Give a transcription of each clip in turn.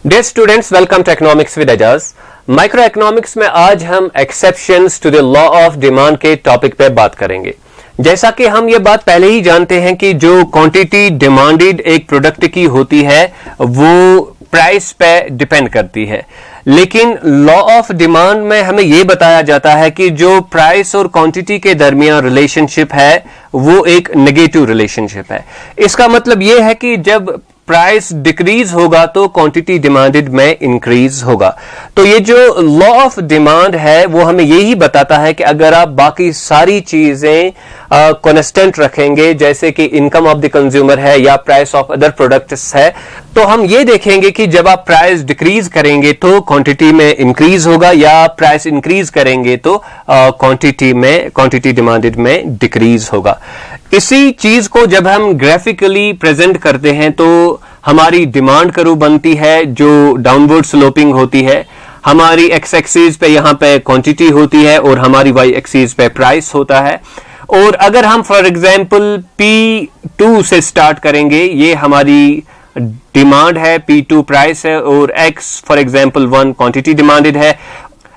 Dear students, welcome to economics with Ejaz. Micro economics में आज हम exceptions to the law of demand के topic पे बात करेंगे। जैसा कि हम ये बात पहले ही जानते हैं कि जो क्वांटिटी डिमांडेड एक प्रोडक्ट की होती है वो प्राइस पे डिपेंड करती है, लेकिन लॉ ऑफ डिमांड में हमें यह बताया जाता है कि जो प्राइस और क्वांटिटी के दरमियान रिलेशनशिप है वो एक नेगेटिव रिलेशनशिप है। इसका मतलब यह है कि जब प्राइस डिक्रीज होगा तो क्वांटिटी डिमांडेड में इंक्रीज होगा। तो ये जो लॉ ऑफ डिमांड है वो हमें यही बताता है कि अगर आप बाकी सारी चीजें कांस्टेंट रखेंगे, जैसे कि इनकम ऑफ द कंज्यूमर है या प्राइस ऑफ अदर प्रोडक्ट्स है, तो हम ये देखेंगे कि जब आप प्राइस डिक्रीज करेंगे तो क्वांटिटी में इंक्रीज होगा, या प्राइस इंक्रीज करेंगे तो क्वांटिटी डिमांडेड में डिक्रीज होगा। इसी चीज को जब हम ग्राफिकली प्रेजेंट करते हैं तो हमारी डिमांड कर्व बनती है जो डाउनवर्ड स्लोपिंग होती है। हमारी एक्स एक्सिस पे यहां पे क्वांटिटी होती है और हमारी वाई एक्सिस पे प्राइस होता है। और अगर हम फॉर एग्जांपल P2 से स्टार्ट करेंगे, ये हमारी डिमांड है, P2 प्राइस है और X for example 1 quantity demanded है।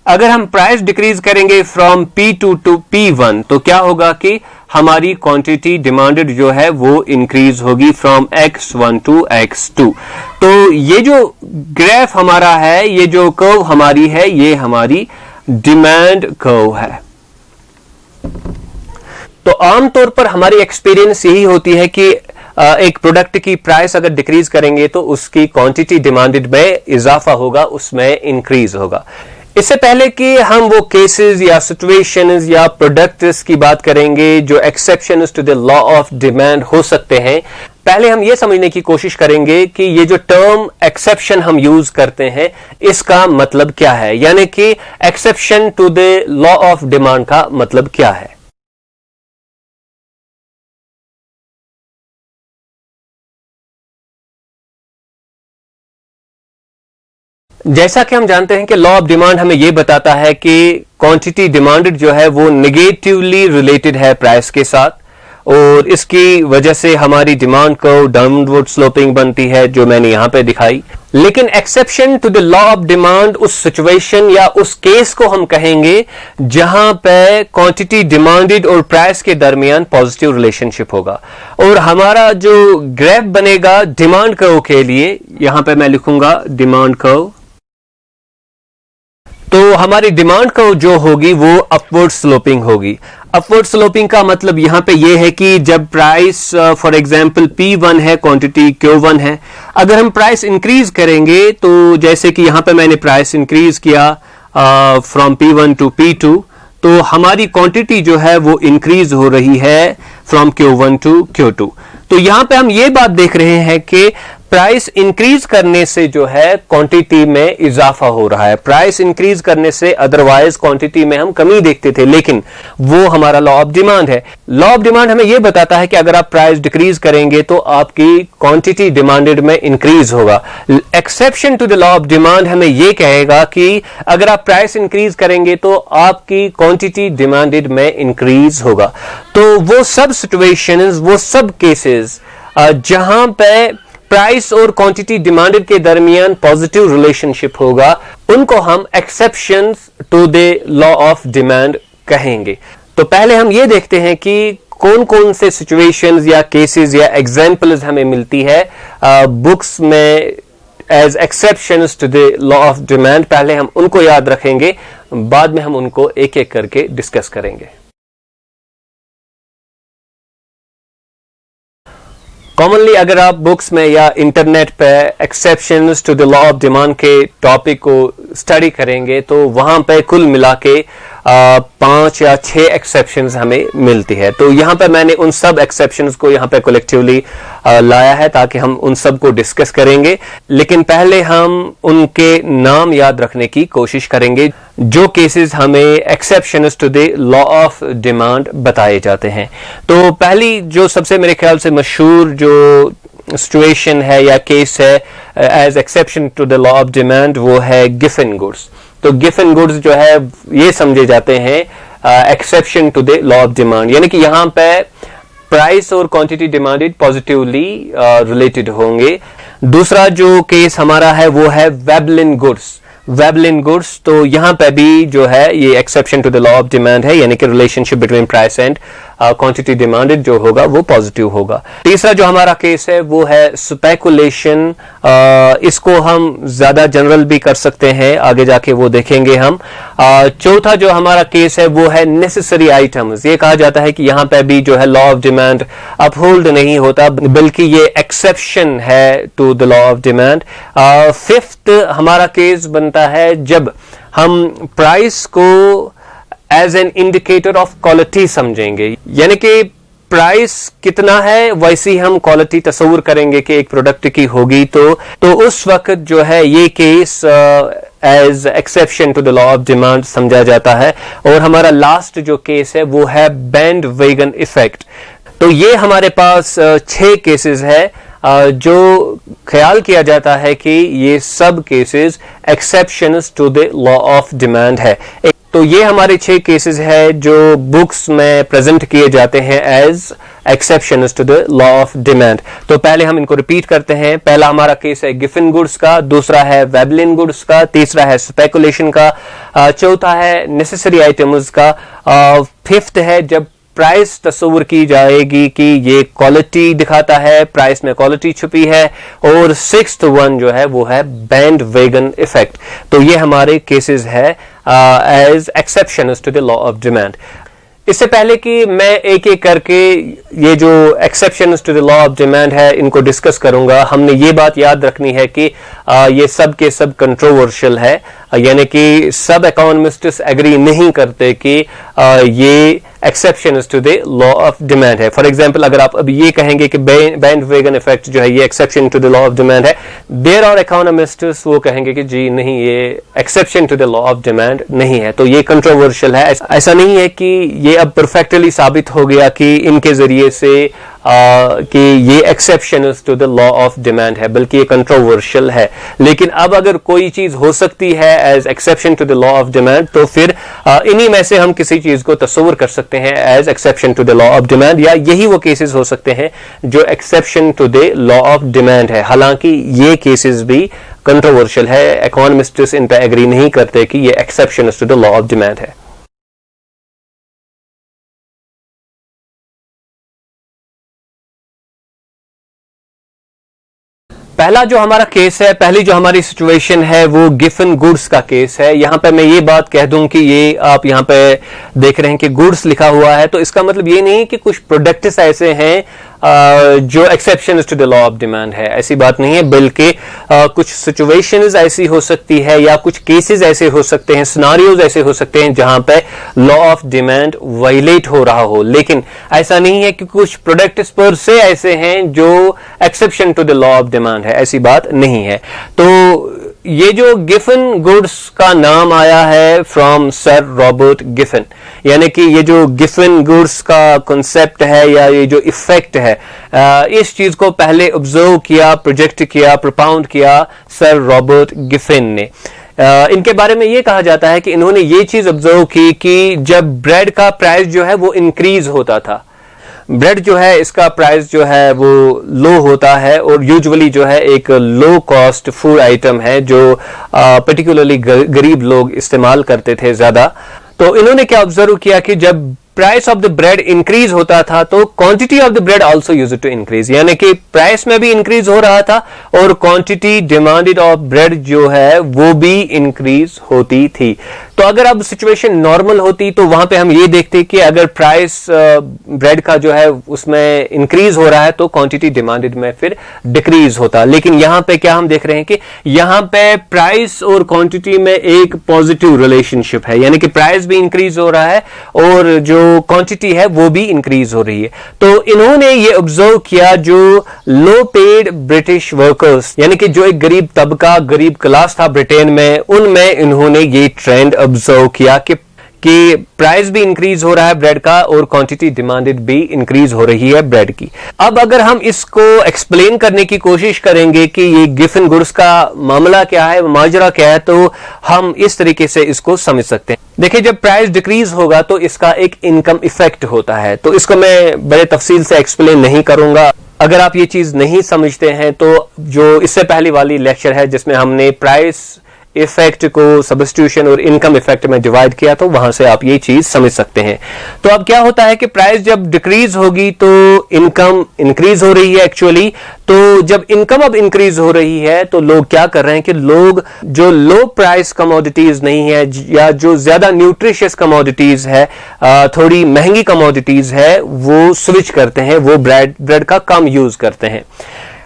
अगर हम प्राइस डिक्रीज करेंगे फ्रॉम P2 टू P1 तो क्या होगा कि हमारी क्वांटिटी डिमांडेड जो है वो इंक्रीज होगी फ्रॉम X1 टू X2। तो ये जो ग्राफ हमारा है, ये जो कर्व हमारी है, ये हमारी डिमांड कर्व है। तो आमतौर पर हमारी एक्सपीरियंस यही होती है कि एक प्रोडक्ट की प्राइस अगर डिक्रीज करेंगे तो उसकी क्वांटिटी डिमांडेड में इजाफा होगा, उसमें इंक्रीज होगा। इससे पहले कि हम वो केसेस या सिचुएशंस या प्रोडक्ट्स की बात करेंगे जो exceptions to the law of demand हो सकते हैं, पहले हम ये समझने की कोशिश करेंगे कि ये जो टर्म एक्सेप्शन हम यूज करते हैं इसका मतलब क्या है, यानी कि exception to the law of demand का मतलब क्या है। जैसा कि हम जानते हैं कि लॉ ऑफ डिमांड हमें यह बताता है कि क्वांटिटी डिमांडेड जो है वो नेगेटिवली रिलेटेड है प्राइस के साथ, और इसकी वजह से हमारी डिमांड कर्व डाउनवर्ड स्लोपिंग बनती है जो मैंने यहां पे दिखाई। लेकिन exception to the law of demand उस सिचुएशन या उस केस को हम कहेंगे जहां पे क्वांटिटी डिमांडेड और प्राइस के दरमियान पॉजिटिव रिलेशनशिप होगा। और हमारा जो ग्राफ बनेगा डिमांड कर्व के लिए, यहां पे मैं लिखूंगा डिमांड कर्व, तो हमारी डिमांड कर्व जो होगी वो अपवर्ड स्लोपिंग होगी। अपवर्ड स्लोपिंग का मतलब यहां पे ये है कि जब प्राइस फॉर एग्जांपल P1 है, क्वांटिटी Q1 है, अगर हम प्राइस इंक्रीज करेंगे तो जैसे कि यहां पे मैंने प्राइस इंक्रीज किया फ्रॉम P1 टू P2, तो हमारी क्वांटिटी जो है वो इंक्रीज हो रही है फ्रॉम Q1 टू Q2। तो यहां पे हम ये बात देख रहे हैं कि प्राइस इंक्रीज करने से जो है क्वांटिटी में इजाफा हो रहा है। प्राइस इंक्रीज करने से अदरवाइज क्वांटिटी में हम कमी देखते थे, लेकिन वो हमारा लॉ ऑफ डिमांड है। लॉ ऑफ डिमांड हमें यह बताता है कि अगर आप प्राइस डिक्रीज करेंगे तो आपकी क्वांटिटी डिमांडेड में इंक्रीज होगा। Exception to the law of demand हमें यह कहेगा कि अगर आप प्राइस इंक्रीज करेंगे तो आपकी क्वांटिटी डिमांडेड में इंक्रीज होगा। तो वो सब सिचुएशंस, वो सब केसेस जहां पे प्राइस और क्वांटिटी डिमांडेड के दरमियान पॉजिटिव रिलेशनशिप होगा, उनको हम exceptions to the law of demand कहेंगे। तो पहले हम ये देखते हैं कि कौन कौन से सिचुएशंस या केसेस या एग्जांपल्स हमें मिलती है बुक्स में as exceptions to the law of demand. पहले हम उनको याद रखेंगे, बाद में हम उनको एक एक करके डिस्कस करेंगे। कॉमनली अगर आप बुक्स में या इंटरनेट पे exceptions to the law of demand के टॉपिक को स्टडी करेंगे तो वहां पे कुल मिला के 5 या 6 एक्सेप्शंस हमें मिलती है। तो यहां पे मैंने उन सब एक्सेप्शंस को यहां पे कलेक्टिवली लाया है ताकि हम उन सब को डिस्कस करेंगे, लेकिन पहले हम उनके नाम याद रखने की कोशिश करेंगे जो केसेस हमें exceptions to the law of demand बताए जाते हैं। तो पहली जो सबसे मेरे ख्याल से मशहूर जो सिचुएशन है या केस है as exception to the law of demand वो है गिफन गुड्स। तो गिफन गुड्स जो है ये समझे जाते हैं exception to the law of demand, यानी कि यहां पे प्राइस और क्वांटिटी डिमांडेड पॉजिटिवली रिलेटेड होंगे। दूसरा जो केस हमारा है वो है वेबलिन गुड्स। तो यहां पे भी जो है ये exception to the law of demand है, यानी कि relationship between price and quantity demanded जो होगा वो पॉजिटिव होगा। तीसरा जो हमारा केस है वो है स्पेकुलेशन। इसको हम ज्यादा जनरल भी कर सकते हैं, आगे जाके वो देखेंगे हम। चौथा जो हमारा केस है वो है नेसेसरी आइटम्स। ये कहा जाता है कि यहां पे भी जो है लॉ ऑफ डिमांड अपहोल्ड नहीं होता, बल्कि ये एक्सेप्शन है to the law of demand. Fifth हमारा केस बनता है जब हम प्राइस को as an indicator of quality समझेंगे, यानी कि प्राइस कितना है वैसी हम क्वालिटी तस्वुर करेंगे कि एक प्रोडक्ट की होगी, तो उस वक्त जो है ये case as exception to the law of demand समझा जाता है। और हमारा लास्ट जो केस है वो है बैंडवैगन इफेक्ट। तो ये हमारे पास 6 केसेस है जो ख्याल किया जाता है कि ये सब cases exceptions to the law of demand है। तो ये हमारे 6 केसेस है जो बुक्स में प्रेजेंट किए जाते हैं as exceptions to the law of demand. तो पहले हम इनको रिपीट करते हैं। पहला हमारा केस है गिफन गुड्स का, दूसरा है वेबलिन गुड्स का, तीसरा है स्पेकुलेशन का, चौथा है नेसेसरी आइटम्स का, फिफ्थ है जब प्राइस तस्वुर की जाएगी कि ये क्वालिटी दिखाता है, प्राइस में क्वालिटी छुपी है, और सिक्स्थ वन जो है वो है बैंडवैगन इफेक्ट। तो ये हमारे केसेस है as exceptions to the law of demand. इससे पहले कि मैं एक एक करके ये जो exceptions to the law of demand है इनको डिस्कस करूंगा, हमने ये बात याद रखनी है कि ये सब के सब कंट्रोवर्शियल है, यानी कि सब इकोनॉमिस्ट्स एग्री नहीं करते कि ये exceptions to the law of demand है। फॉर एग्जांपल अगर आप अब ये कहेंगे कि बैंडवैगन इफेक्ट जो है ये exception to the law of demand है, देयर आर इकोनॉमिस्ट्स वो कहेंगे कि जी नहीं, ये exception to the law of demand नहीं है। तो ये कंट्रोवर्शियल है। ऐसा नहीं है कि ये अब परफेक्टली साबित हो गया कि इनके जरिए से कि ये exception to the law of demand है, बल्कि ये कंट्रोवर्शियल है। लेकिन अब अगर कोई चीज हो सकती है as exception to the law of demand, तो फिर इन्हीं में से हम किसी चीज को तस्वुर कर सकते हैं as exception to the law of demand, या यही वो केसेस हो सकते हैं जो exception to the law of demand है। हालांकि ये केसेस भी कंट्रोवर्शियल है, इकोनॉमिस्ट्स इन पे एग्री नहीं करते कि ये exception to the law of demand है। पहला जो हमारा केस है, पहली जो हमारी सिचुएशन है वो गिफन गुड्स का केस है। यहां पे मैं ये बात कह दूं कि ये आप यहां पे देख रहे हैं कि गुड्स लिखा हुआ है, तो इसका मतलब ये नहीं कि कुछ प्रोडक्ट्स ऐसे हैं जो exception to the law of demand है, ऐसी बात नहीं है, बल्कि कुछ सिचुएशंस ऐसी हो सकती है या कुछ केसेस ऐसे हो सकते हैं, सिनारियोज ऐसे हो सकते हैं जहां पे लॉ ऑफ डिमांड वायलेट हो रहा हो। लेकिन ऐसा नहीं है कि कुछ प्रोडक्ट्स पर से ऐसे हैं जो exception to the law of demand है, ऐसी बात नहीं है। तो ये जो गिफन गुड्स का नाम आया है फ्रॉम सर रॉबर्ट गिफन, यानी कि ये जो गिफन गुड्स का कॉन्सेप्ट है या ये जो इफेक्ट है, इस चीज को पहले ऑब्जर्व किया, प्रोजेक्ट किया, प्रोपाउंड किया सर रॉबर्ट गिफन ने। इनके बारे में ये कहा जाता है कि इन्होंने ये चीज ऑब्जर्व की कि जब ब्रेड का प्राइस जो है वो इंक्रीज होता था, ब्रेड जो है इसका प्राइस जो है वो लो होता है, और यूजुअली जो है एक लो कॉस्ट फूड आइटम है जो पर्टिकुलरली गरीब लोग इस्तेमाल करते थे ज्यादा। तो इन्होंने क्या ऑब्जर्व किया कि जब price of the bread increase होता था तो quantity of the bread also used to increase, यानी कि प्राइस में भी इंक्रीज हो रहा था और क्वांटिटी डिमांडेड ऑफ ब्रेड जो है वो भी इंक्रीज होती थी। तो अगर अब सिचुएशन नॉर्मल होती तो वहां पे हम ये देखते कि अगर प्राइस ब्रेड का जो है उसमें इंक्रीज हो रहा है तो क्वांटिटी डिमांडेड में फिर डिक्रीज होता। लेकिन यहां पे क्या हम देख रहे हैं कि यहां पे प्राइस और क्वांटिटी में एक पॉजिटिव रिलेशनशिप है, यानी कि प्राइस भी इंक्रीज हो रहा है और जो क्वांटिटी है वो भी इंक्रीज हो रही है। तो इन्होंने ये ऑब्जर्व किया जो लो पेड ब्रिटिश वर्कर्स, यानी कि जो एक गरीब तबका, गरीब क्लास था ब्रिटेन में, उनमें इन्होंने ये ट्रेंड ऑब्जर्व किया कि प्राइस भी इंक्रीज हो रहा है ब्रेड का और क्वांटिटी डिमांडेड भी इंक्रीज हो रही है ब्रेड की। अब अगर हम इसको एक्सप्लेन करने की कोशिश करेंगे कि ये गिफन गुड्स का मामला क्या है, माजरा क्या है, तो हम इस तरीके से इसको समझ सकते हैं। देखिए, जब प्राइस डिक्रीज होगा तो इसका एक इनकम इफेक्ट होता है, तो इसको मैं बड़े तफसील से एक्सप्लेन नहीं करूंगा। अगर आप ये चीज नहीं समझते हैं तो जो इससे पहले वाली लेक्चर है जिसमें हमने प्राइस इफेक्ट को सब्स्टिट्यूशन और इनकम इफेक्ट में डिवाइड किया, तो वहां से आप ये चीज समझ सकते हैं। तो अब क्या होता है कि प्राइस जब डिक्रीज होगी तो इनकम इंक्रीज हो रही है एक्चुअली। तो जब इनकम अब इंक्रीज हो रही है तो लोग क्या कर रहे हैं कि लोग जो लो प्राइस कमोडिटीज नहीं है या जो ज्यादा न्यूट्रिशियस कमोडिटीज है, थोड़ी महंगी कमोडिटीज है, वो स्विच करते हैं, वो ब्रेड का कम यूज करते हैं।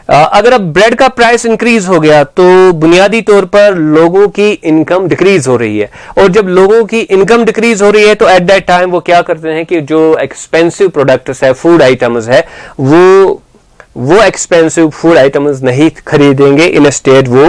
अगर अब ब्रेड का प्राइस इंक्रीज हो गया तो बुनियादी तौर पर लोगों की इनकम डिक्रीज हो रही है, और जब लोगों की इनकम डिक्रीज हो रही है तो एट दैट टाइम वो क्या करते हैं कि जो एक्सपेंसिव प्रोडक्ट्स है, फूड आइटम्स है, वो एक्सपेंसिव फूड आइटम्स नहीं खरीदेंगे, इंस्टेड वो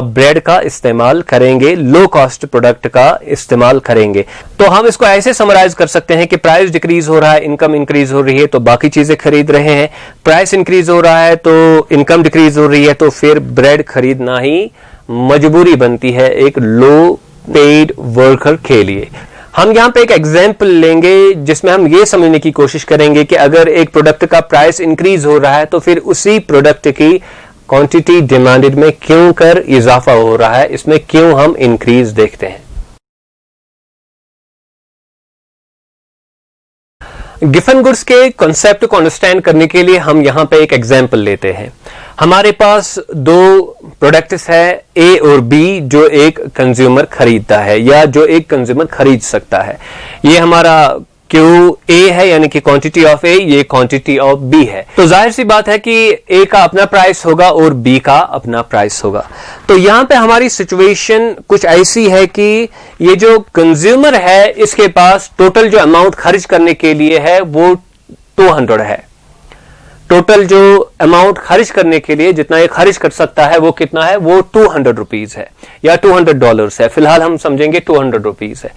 ब्रेड का इस्तेमाल करेंगे, लो कॉस्ट प्रोडक्ट का इस्तेमाल करेंगे। तो हम इसको ऐसे समराइज कर सकते हैं कि प्राइस डिक्रीज हो रहा है, इनकम इंक्रीज हो रही है तो बाकी चीजें खरीद रहे हैं, प्राइस इंक्रीज हो रहा है तो इनकम डिक्रीज हो रही है, तो फिर ब्रेड खरीदना ही मजबूरी बनती है एक लो पेड वर्कर के लिए। हम यहां पे एक एग्जाम्पल लेंगे जिसमें हम ये समझने की कोशिश करेंगे कि अगर एक प्रोडक्ट का प्राइस इंक्रीज हो रहा है तो फिर उसी प्रोडक्ट की क्वांटिटी डिमांडेड में क्यों कर इजाफा हो रहा है, इसमें क्यों हम इंक्रीज देखते हैं। गिवन गुड्स के कॉन्सेप्ट को अंडरस्टैंड करने के लिए हम यहां पे एक एग्जाम्पल लेते हैं। हमारे पास दो प्रोडक्ट्स है ए और बी जो एक कंज्यूमर खरीदता है या जो एक कंज्यूमर खरीद सकता है। ये हमारा क्यू ए है यानी कि क्वांटिटी ऑफ ए, ये क्वांटिटी ऑफ बी है। तो जाहिर सी बात है कि ए का अपना प्राइस होगा और बी का अपना प्राइस होगा। तो यहां पे हमारी सिचुएशन कुछ ऐसी है कि ये जो कंज्यूमर है इसके पास टोटल जो अमाउंट खर्च करने के लिए है वो 200 है। टोटल जो अमाउंट खर्च करने के लिए जितना ये खर्च कर सकता है वो कितना है, वो 200 रुपीज है या $200 है। फिलहाल हम समझेंगे 200 रुपीज है।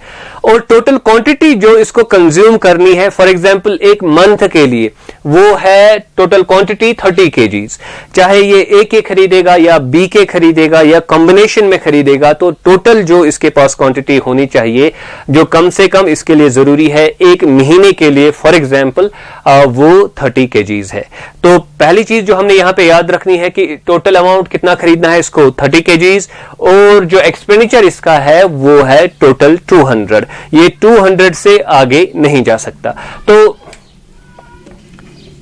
और टोटल क्वांटिटी जो इसको कंज्यूम करनी है, फॉर एग्जांपल एक मंथ के लिए, वो है टोटल क्वांटिटी 30 kgs। चाहे ये ए के खरीदेगा या बी के खरीदेगा या कॉम्बिनेशन में खरीदेगा, तो टोटल जो इसके पास क्वांटिटी होनी चाहिए जो कम से कम इसके लिए जरूरी है एक महीने के लिए, फॉर एग्जांपल वो 30 kgs है। तो पहली चीज जो हमने यहां पे याद रखनी है कि टोटल अमाउंट कितना खरीदना है इसको 30 kgs, और जो एक्सपेंडिचर इसका है वो है टोटल 200। ये 200 से आगे नहीं जा सकता। तो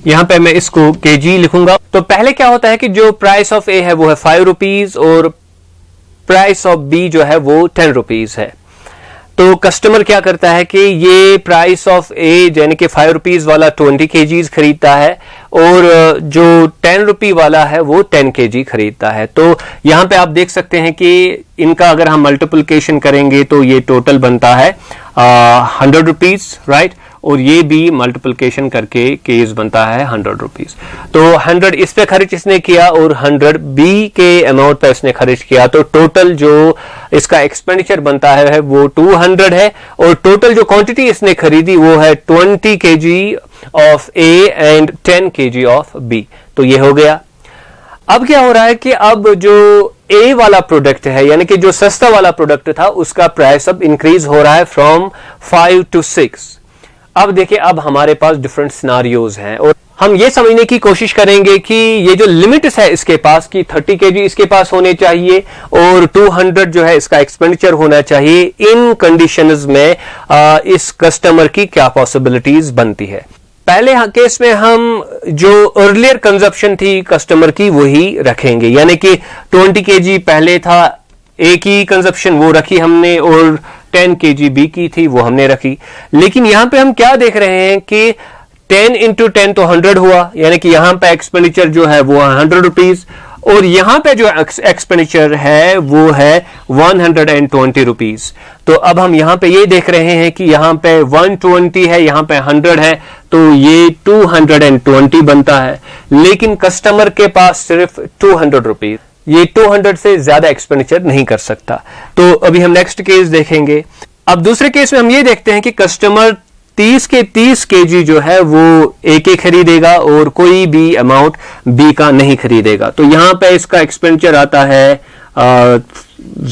यहां पे मैं इसको केजी लिखूंगा। तो पहले क्या होता है कि जो प्राइस ऑफ ए है वो है 5 रुपीज और प्राइस ऑफ बी जो है वो 10 रुपीज है। तो कस्टमर क्या करता है कि ये प्राइस ऑफ ए यानी कि 5 रुपीज वाला 20 kgs खरीदता है और जो 10 रुपी वाला है वो 10 kg खरीदता है। तो यहां पे आप देख सकते हैं कि इनका अगर हम मल्टीप्लिकेशन करेंगे तो ये टोटल बनता है 100 रुपीज, राइट, और ये भी मल्टीप्लिकेशन करके केस बनता है 100 रुपीज। तो 100 इस पे खर्च इसने किया और 100 बी के अमाउंट पे इसने खर्च किया, तो टोटल जो इसका एक्सपेंडिचर बनता है वो 200 है, और टोटल जो क्वांटिटी इसने खरीदी वो है 20 kg of A and 10 kg of B. तो ये हो गया। अब क्या हो रहा है कि अब जो ए वाला प्रोडक्ट है यानी कि जो सस्ता वाला प्रोडक्ट था उसका प्राइस अब इंक्रीज हो रहा है फ्रॉम 5 to 6। अब देखिए, अब हमारे पास डिफरेंट सिनारियोज हैं और हम ये समझने की कोशिश करेंगे कि ये जो लिमिट्स है इसके पास की 30 kg इसके पास होने चाहिए और 200 जो है इसका एक्सपेंडिचर होना चाहिए। इन कंडीशंस में इस कस्टमर की क्या पॉसिबिलिटीज बनती है। पहले केस में हम जो अर्लियर कंजप्शन थी कस्टमर की वही रखेंगे, यानी कि 20 kg पहले था ए की कंजप्शन वो रखी हमने और 10 kg बी की थी वो हमने रखी। लेकिन यहां पे हम क्या देख रहे हैं कि 10 into 10 तो 100 हुआ, यानी कि यहां पे एक्सपेंडिचर जो है वो 100 रुपीज और यहां पे जो एक्सपेंडिचर है वो है 120 रुपीज। तो अब हम यहां पे ये देख रहे हैं कि यहां पे 120 है, यहां पे 100 है, तो ये 220 बनता है। लेकिन कस्टमर के पास सिर्फ 200 रुपीज, ये 200 से ज्यादा एक्सपेंडिचर नहीं कर सकता। तो अभी हम नेक्स्ट केस देखेंगे। अब दूसरे केस में हम ये देखते हैं कि कस्टमर 30 के 30 kg जो है वो ए के खरीदेगा और कोई भी अमाउंट बी का नहीं खरीदेगा। तो यहां पे इसका एक्सपेंडिचर आता है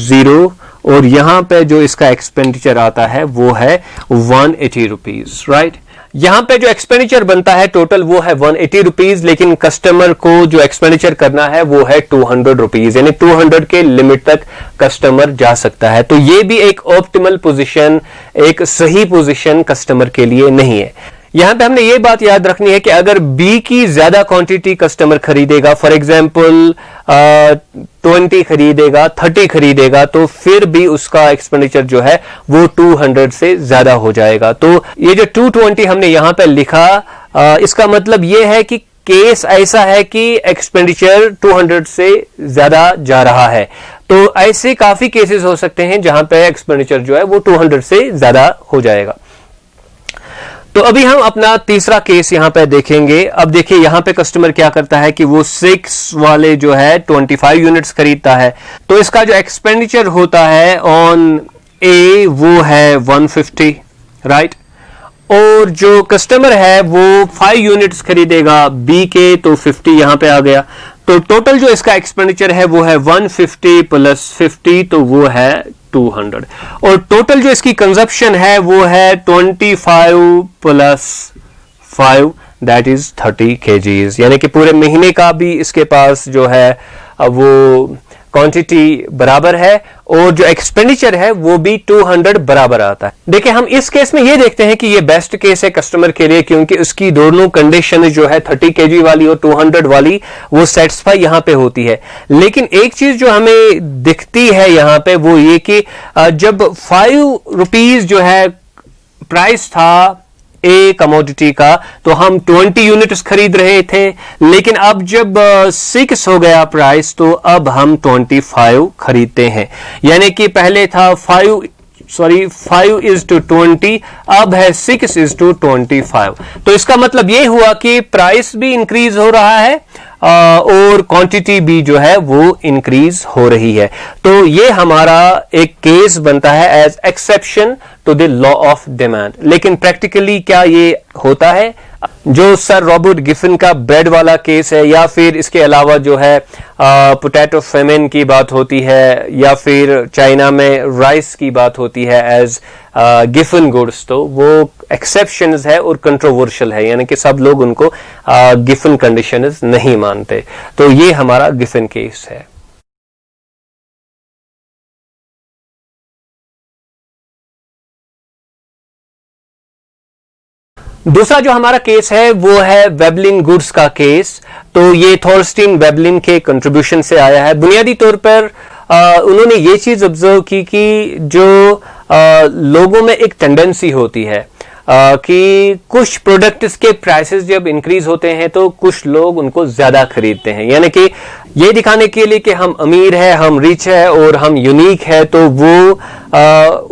0 और यहां पे जो इसका एक्सपेंडिचर आता है वो है 180 रुपीज, राइट। यहां पे जो एक्सपेंडिचर बनता है टोटल वो है 180 रुपीज, लेकिन कस्टमर को जो एक्सपेंडिचर करना है वो है 200 रुपीज, यानी 200 के लिमिट तक कस्टमर जा सकता है। तो ये भी एक ऑप्टिमल पोजीशन, एक सही पोजीशन कस्टमर के लिए नहीं है। यहां पे हमने ये बात याद रखनी है कि अगर बी की ज्यादा क्वांटिटी कस्टमर खरीदेगा, फॉर एग्जांपल 20 खरीदेगा, 30 खरीदेगा, तो फिर भी उसका एक्सपेंडिचर जो है वो 200 से ज्यादा हो जाएगा। तो ये जो 220 हमने यहां पे लिखा, इसका मतलब ये है कि केस ऐसा है कि एक्सपेंडिचर 200 से ज्यादा जा रहा है। तो ऐसे काफी केसेस हो सकते हैं जहां पे एक्सपेंडिचर जो है वो 200 से ज्यादा हो जाएगा। तो अभी हम अपना तीसरा केस यहां पे देखेंगे। अब देखिए यहां पे कस्टमर क्या करता है कि वो 6 वाले जो है 25 यूनिट्स खरीदता है। तो इसका जो एक्सपेंडिचर होता है ऑन ए वो है 150, राइट। और जो कस्टमर है वो 5 यूनिट्स खरीदेगा बी के, तो 50 यहां पे आ गया। तो टोटल जो इसका एक्सपेंडिचर है वो है 150 प्लस 50, तो वो है 200। और टोटल जो इसकी कंजप्शन है वो है 25 प्लस 5, दैट इज 30 kgs, यानी कि पूरे महीने का भी इसके पास जो है वो क्वांटिटी बराबर है, और जो एक्सपेंडिचर है वो भी 200 बराबर आता है। देखिए हम इस केस में ये देखते हैं कि ये बेस्ट केस है कस्टमर के लिए, क्योंकि उसकी दोनों कंडीशन जो है 30 kg वाली और 200 वाली वो सेटिस्फाई यहां पे होती है। लेकिन एक चीज जो हमें दिखती है यहां पे वो ये कि जब 5 रुपीज जो है प्राइस था ए कमोडिटी का, तो हम 20 यूनिट्स खरीद रहे थे, लेकिन अब जब 6 हो गया प्राइस तो अब हम 25 खरीदते हैं। यानी कि पहले था 5 is to 20, अब है 6 is to 25। तो इसका मतलब ये हुआ कि प्राइस भी इंक्रीज हो रहा है और क्वांटिटी भी जो है वो इंक्रीज हो रही है। तो ये हमारा एक केस बनता है as exception to the law of demand. लेकिन प्रैक्टिकली क्या ये होता है? जो सर रॉबर्ट गिफिन का ब्रेड वाला केस है, या फिर इसके अलावा जो है पोटैटो फेमिन की बात होती है, या फिर चाइना में राइस की बात होती है एज गिफिन गुड्स, तो वो एक्सेप्शंस है और कंट्रोवर्शियल है, यानी कि सब लोग उनको गिफिन कंडीशंस नहीं मानते। तो ये हमारा गिफिन केस है। दूसरा जो हमारा केस है वो है वेबलिन गुड्स का केस। तो ये थॉर्स्टीन वेबलिन के कंट्रीब्यूशन से आया है। बुनियादी तौर पर उन्होंने ये चीज ऑब्जर्व की कि जो लोगों में एक टेंडेंसी होती है कि कुछ प्रोडक्ट्स के प्राइसेस जब इंक्रीज होते हैं तो कुछ लोग उनको ज्यादा खरीदते हैं, यानी कि ये दिखाने के लिए कि हम अमीर है, हम रिच है और हम यूनिक है, तो वो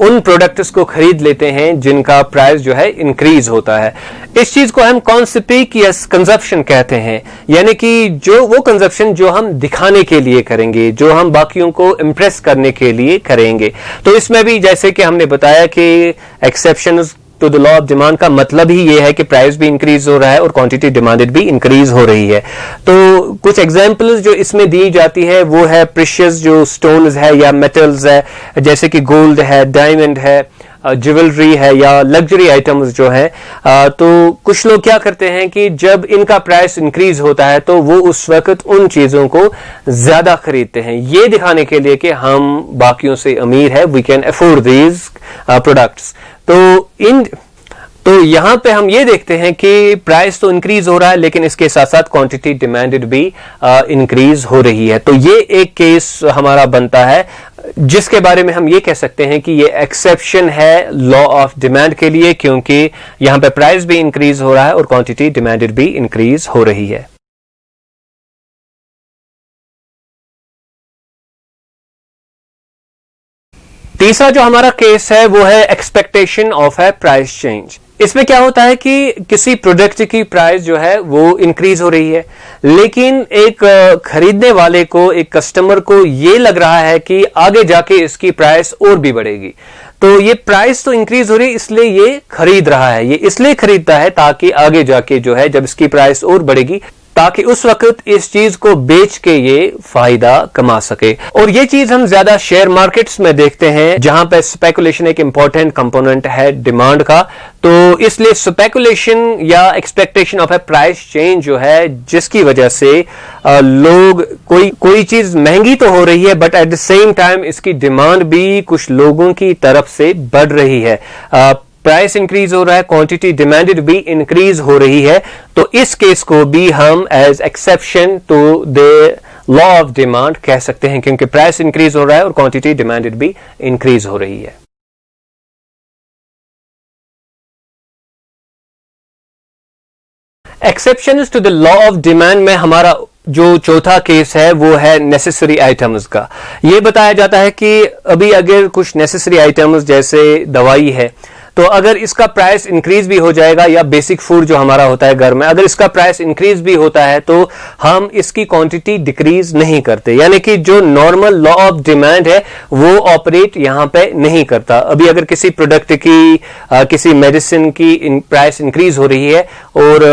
उन प्रोडक्ट्स को खरीद लेते हैं जिनका प्राइस जो है इंक्रीज होता है। इस चीज को हम कॉन्स्पिक्यूअस कंजप्शन कहते हैं, यानी कि जो वो कंजप्शन जो हम दिखाने के लिए करेंगे, जो हम बाकियों को इंप्रेस करने के लिए करेंगे। तो इसमें भी जैसे कि हमने बताया कि एक्सेप्शंस तो द लॉ ऑफ डिमांड का मतलब ही ये है कि प्राइस भी इंक्रीज हो रहा है और क्वांटिटी डिमांडेड भी इंक्रीज हो रही है। तो कुछ एग्जांपल्स जो इसमें दी जाती है वो है प्रेशियस जो स्टोन्स है या मेटल्स है, जैसे कि गोल्ड है, डायमंड है, ज्वेलरी है या लग्जरी आइटम्स जो है। तो कुछ लोग क्या करते हैं कि जब इनका प्राइस इंक्रीज होता है तो वो उस वक्त उन चीजों को ज्यादा खरीदते हैं, ये दिखाने के लिए कि हम बाकियों से अमीर है, we can afford these products. तो यहां पे हम ये देखते हैं कि प्राइस तो इंक्रीज हो रहा है, लेकिन इसके साथ साथ क्वांटिटी डिमांडेड भी इंक्रीज हो रही है। तो ये एक केस हमारा बनता है जिसके बारे में हम ये कह सकते हैं कि ये एक्सेप्शन है लॉ ऑफ डिमांड के लिए, क्योंकि यहां पे प्राइस भी इंक्रीज हो रहा है और क्वांटिटी डिमांडेड भी इंक्रीज हो रही है। तीसरा जो हमारा केस है वो है expectation of A price change. इसमें क्या होता है कि किसी प्रोडक्ट की प्राइस जो है वो इंक्रीज हो रही है, लेकिन एक खरीदने वाले को, एक कस्टमर को ये लग रहा है कि आगे जाके इसकी प्राइस और भी बढ़ेगी। तो ये प्राइस तो इंक्रीज हो रही है, इसलिए ये खरीद रहा है। ये इसलिए खरीदता है ताकि आगे जाके जो है जब इसकी प्राइस और बढ़ेगी ताकि उस वक्त इस चीज को बेच के ये फायदा कमा सके। और ये चीज हम ज्यादा शेयर मार्केट्स में देखते हैं, जहां पे स्पेकुलेशन एक इंपॉर्टेंट कंपोनेंट है डिमांड का। तो इसलिए स्पेकुलेशन या expectation of A price change जो है, जिसकी वजह से लोग कोई चीज महंगी तो हो रही है, but at the same time इसकी डिमांड भी कुछ लोगों की तरफ से बढ़ रही है। प्राइस इंक्रीज हो रहा है, क्वांटिटी डिमांडेड भी इंक्रीज हो रही है। तो इस केस को भी हम as exception to the law of demand कह सकते हैं, क्योंकि प्राइस इंक्रीज हो रहा है और क्वांटिटी डिमांडेड भी इंक्रीज हो रही है। Exceptions to the law of demand में हमारा जो चौथा केस है वो है नेसेसरी आइटम्स का। ये बताया जाता है कि अभी अगर कुछ नेसेसरी आइटम्स जैसे दवाई है, तो अगर इसका प्राइस इंक्रीज भी हो जाएगा, या बेसिक फूड जो हमारा होता है घर में, अगर इसका प्राइस इंक्रीज भी होता है तो हम इसकी क्वांटिटी डिक्रीज नहीं करते। यानी कि जो नॉर्मल लॉ ऑफ डिमांड है वो ऑपरेट यहां पे नहीं करता। अभी अगर किसी प्रोडक्ट की किसी मेडिसिन की प्राइस इंक्रीज हो रही है और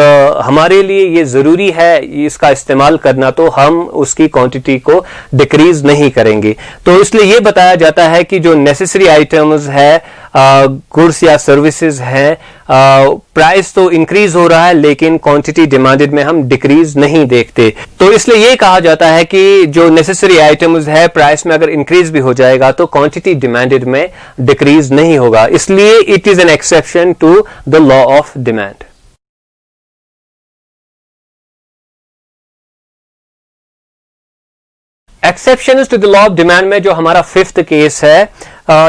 हमारे लिए ये जरूरी है इसका इस्तेमाल करना, तो हम उसकी क्वांटिटी को डिक्रीज नहीं करेंगे। तो इसलिए ये बताया जाता है कि जो नेसेसरी आइटम्स है, गुड्स या सर्विसेज हैं, प्राइस तो इंक्रीज हो रहा है लेकिन क्वांटिटी डिमांडेड में हम डिक्रीज नहीं देखते। तो इसलिए ये कहा जाता है कि जो नेसेसरी आइटम्स है प्राइस में अगर इंक्रीज भी हो जाएगा तो क्वांटिटी डिमांडेड में डिक्रीज नहीं होगा। इसलिए it is an exception to the law of demand. Exceptions to the law of demand में जो हमारा फिफ्थ केस है,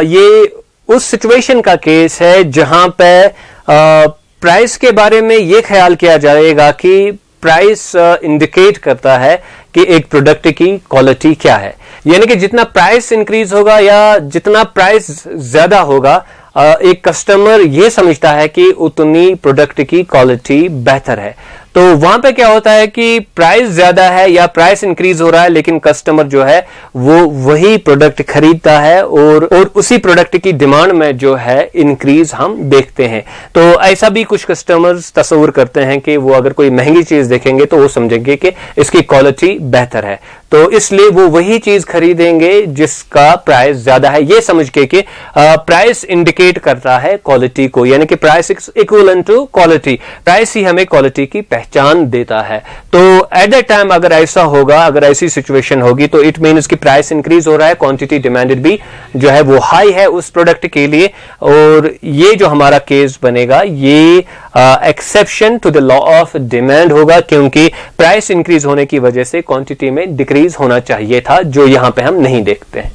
ये उस सिचुएशन का केस है जहां पे प्राइस के बारे में ये ख्याल किया जाएगा कि प्राइस इंडिकेट करता है कि एक प्रोडक्ट की क्वालिटी क्या है। यानी कि जितना प्राइस इंक्रीज होगा या जितना प्राइस ज्यादा होगा, एक कस्टमर ये समझता है कि उतनी प्रोडक्ट की क्वालिटी बेहतर है। तो वहां पे क्या होता है कि प्राइस ज्यादा है या प्राइस इंक्रीज हो रहा है, लेकिन कस्टमर जो है वो वही प्रोडक्ट खरीदता है और उसी प्रोडक्ट की डिमांड में जो है इंक्रीज हम देखते हैं। तो ऐसा भी कुछ कस्टमर्स तस्वीर करते हैं कि वो अगर कोई महंगी चीज देखेंगे तो वो समझेंगे कि इसकी क्वालिटी बेहतर है, तो इसलिए वो वही चीज खरीदेंगे जिसका प्राइस ज्यादा है, ये समझ के कि प्राइस इंडिकेट करता है क्वालिटी को। यानी कि price equivalent to quality, price ही हमें क्वालिटी की पहचान देता है। तो एट दैट टाइम अगर ऐसा होगा, अगर ऐसी सिचुएशन होगी, तो इट मीन्स कि प्राइस इंक्रीज हो रहा है, क्वांटिटी डिमांडेड भी जो है वो हाई है उस प्रोडक्ट के लिए। और ये जो हमारा केस बनेगा ये exception to the law of demand होगा, क्योंकि प्राइस इंक्रीज होने की वजह से क्वांटिटी में डिक्रीज होना चाहिए था, जो यहां पे हम नहीं देखते हैं।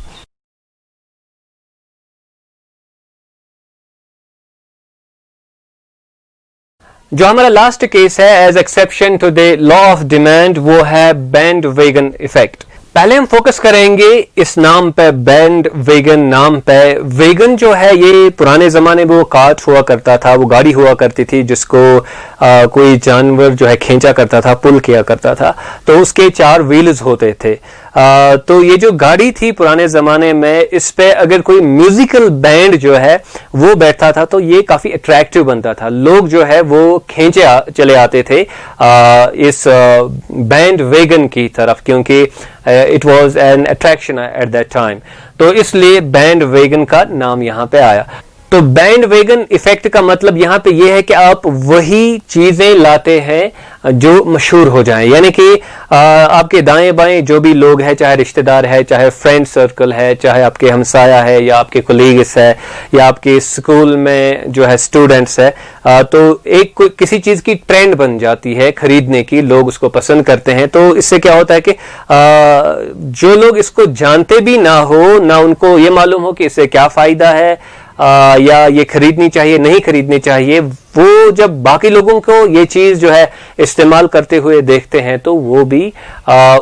जो हमारा लास्ट केस है as exception to the law of demand, वो है बैंडवेगन इफेक्ट। पहले हम फोकस करेंगे इस नाम पे, बैंडवेगन नाम पे। वेगन जो है ये पुराने जमाने में वो कार्ट हुआ करता था, वो गाड़ी हुआ करती थी जिसको कोई जानवर जो है खींचा करता था, पुल किया करता था, तो उसके 4 व्हील्स होते थे। तो ये जो गाड़ी थी पुराने जमाने में, इस पे अगर कोई म्यूजिकल बैंड जो है वो बैठता था तो ये काफी अट्रैक्टिव बनता था। लोग जो है वो खींचे चले आते थे इस बैंडवेगन की तरफ, क्योंकि it was an attraction eight that time. तो इसलिए बैंडवेगन का नाम यहां पे आया। तो बैंडवेगन इफेक्ट का मतलब यहां पे ये है कि आप वही चीजें लाते हैं जो मशहूर हो जाएं। यानी कि आपके दाएं बाएं जो भी लोग हैं, चाहे रिश्तेदार है, चाहे फ्रेंड सर्कल है, चाहे आपके हमसाया है या आपके कोलीग्स है या आपके स्कूल में जो है स्टूडेंट्स है, तो एक किसी चीज की ट्रेंड बन जाती है खरीदने की, लोग उसको पसंद करते हैं। तो इससे क्या होता है कि जो लोग इसको जानते भी ना हो, ना उनको ये मालूम हो कि इससे क्या फायदा है या ये खरीदनी चाहिए नहीं खरीदनी चाहिए, वो जब बाकी लोगों को ये चीज जो है इस्तेमाल करते हुए देखते हैं तो वो भी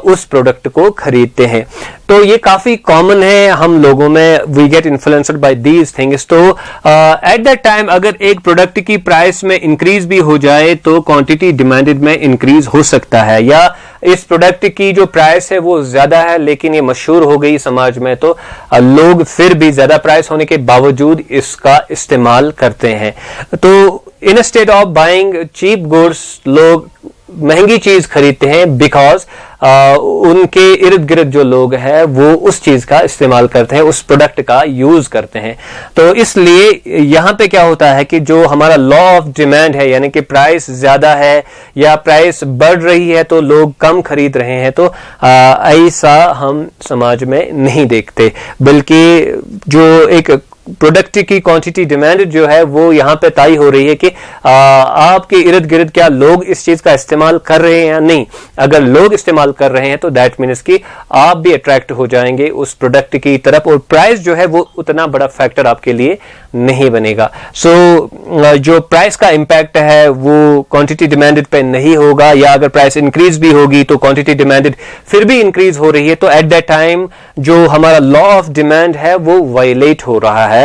उस प्रोडक्ट को खरीदते हैं। तो ये काफी कॉमन है हम लोगों में, we get influenced by these things. तो एट दैट टाइम अगर एक प्रोडक्ट की प्राइस में इंक्रीज भी हो जाए तो क्वांटिटी डिमांडेड में इंक्रीज हो सकता है, या इस प्रोडक्ट की जो प्राइस है वो ज्यादा है लेकिन ये मशहूर हो गई समाज में, तो लोग फिर भी ज्यादा प्राइस होने के बावजूद इसका इस्तेमाल करते हैं। तो instead of buying cheap goods, लोग महंगी चीज खरीदते हैं बिकॉज उनके इर्द गिर्द जो लोग हैं वो उस चीज का इस्तेमाल करते हैं, उस प्रोडक्ट का यूज करते हैं। तो इसलिए यहां पे क्या होता है कि जो हमारा लॉ ऑफ डिमांड है, यानी कि प्राइस ज्यादा है या प्राइस बढ़ रही है तो लोग कम खरीद रहे हैं, तो ऐसा हम समाज में नहीं देखते, बल्कि जो एक प्रोडक्ट की क्वांटिटी डिमांड जो है वो यहां पे तय हो रही है कि आपके इर्द गिर्द क्या लोग इस चीज का इस्तेमाल कर रहे हैं या नहीं। अगर लोग इस्तेमाल कर रहे हैं तो दैट मीन्स कि आप भी अट्रैक्ट हो जाएंगे उस प्रोडक्ट की तरफ, और प्राइस जो है वो उतना बड़ा फैक्टर आपके लिए नहीं बनेगा। सो जो प्राइस का इंपैक्ट है वो क्वांटिटी डिमांडेड पे नहीं होगा, या अगर प्राइस इंक्रीज भी होगी तो क्वांटिटी डिमांडेड फिर भी इंक्रीज हो रही है, तो एट दैट टाइम जो हमारा लॉ ऑफ डिमांड है वो वायलेट हो रहा है,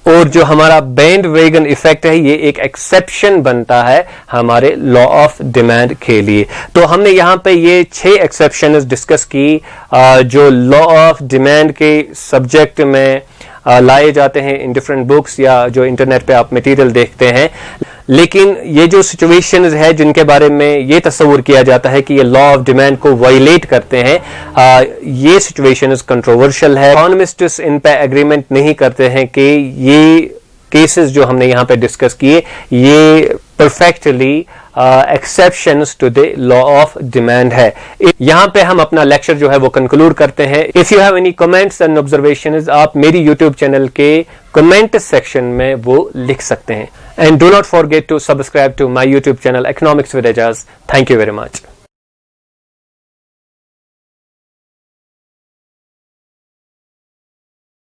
और जो हमारा बैंड वेगन इफेक्ट है ये एक एक्सेप्शन बनता है हमारे लॉ ऑफ डिमांड के लिए। तो हमने यहां पे ये 6 एक्सेप्शंस डिस्कस की जो लॉ ऑफ डिमांड के सब्जेक्ट में लाए जाते हैं इन डिफरेंट बुक्स या जो इंटरनेट पे आप मटेरियल देखते हैं। लेकिन ये जो सिचुएशंस है जिनके बारे में ये तस्वुर किया जाता है कि ये लॉ ऑफ डिमांड को वायलेट करते हैं, ये सिचुएशंस कंट्रोवर्शियल है। इकोनॉमिस्ट्स इन पे एग्रीमेंट नहीं करते हैं कि ये केसेस जो हमने यहाँ पे डिस्कस किए ये perfectly exceptions to the law of demand है। यहाँ पे हम अपना लेक्चर जो है वो कंक्लूड करते हैं। If you have any comments and observations, आप मेरी यूट्यूब चैनल के कमेंट सेक्शन में वो लिख सकते हैं। And do not forget to subscribe to my YouTube channel economics with Aijaz. Thank you very much.